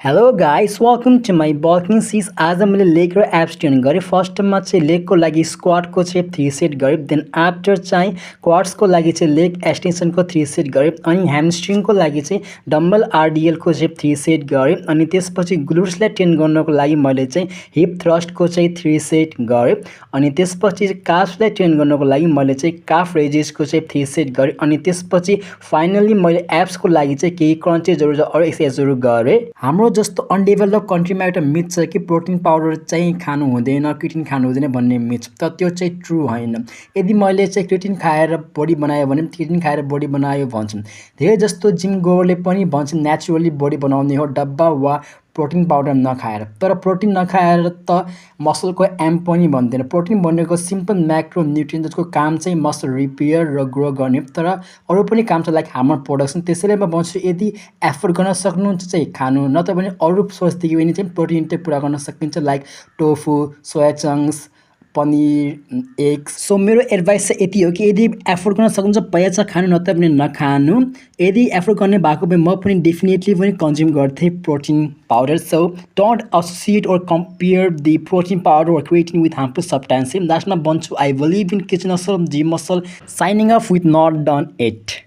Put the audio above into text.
Hello guys welcome to my bulking सिज आज मैले लेग र एब्स ट्रेन गरेँ। फर्स्टमा चाहिँ लेगको लागि स्क्वाटको चाहिँ 3 सेट गरेँ, देन आफ्टर चाहिँ क्वाड्सको लागि चाहिँ लेग एक्सटेन्सनको 3 सेट गरेँ, अनि ह्यामस्ट्रिङको लागि चाहिँ डम्बल आरडिएलको चाहिँ 3 सेट गरेँ, अनि त्यसपछि ग्लुट्सलाई ट्रेन गर्नको लागि मैले चाहिँ हिप थ्रस्टको चाहिँ 3 सेट गरेँ, अनि त्यसपछि काफ्सलाई ट्रेन गर्नको लागि मैले चाहिँ काफ रेजेसको चाहिँ 3 सेट गरेँ, अनि त्यसपछि फाइनली मैले एब्सको लागि चाहिँ केही क्रन्चेसहरू र अरू एक्सर्साइजहरू गरेँ। हाम्रो जस्तो अनडेभलप कन्ट्रीमा एउटा मिथ छ कि प्रोटिन पाउडर चाहिँ खानु हुँदैन, क्रिटिन खानु हुँदैन भन्ने मिथ, तर त्यो चाहिँ ट्रु होइन। यदि मैले चाहिँ क्रिटिन खाएर बडी बनायो भने क्रिटिन खाएर बडी बनायो भन्छन्। धेरै जस्तो जिम गोरले पनि भन्छन् नेचुरली बडी बनाउने हो डब्बा वा प्रोटिन पाउडर नखाएर, तर प्रोटिन नखाएर त मसलको एम पनि बन्दैन। प्रोटिन भनेको सिम्पल म्याक्रो न्युट्रिएन्ट जसको काम चाहिँ मसल रिपेयर र ग्रो गर्ने, तर अरू पनि काम छ लाइक हार्मोन प्रोडक्सन। त्यसैले म भन्छु यदि एफोर्ड गर्न सक्नुहुन्छ चाहिँ खानु, नत्र भने अरू सोर्सदेखि पनि चाहिँ प्रोटिन इन्टेक पुरा गर्न सकिन्छ like tofu, soya chunks, paneer, eggs. So मेरो एडभाइस चाहिँ यति हो कि यदि एफोर्ड गर्न सक्नुहुन्छ पैसा खानु, नत्र भने नखानु। यदि एफोर्ड गर्ने भएको भए म पनि डेफिनेटली पनि कन्ज्युम गर्थेँ protein powder. So don't associate or compare the protein powder or creatine with harmful substance. लास्टमा भन्छु I believe in kitchen muscle, gym muscle, signing off with not done it.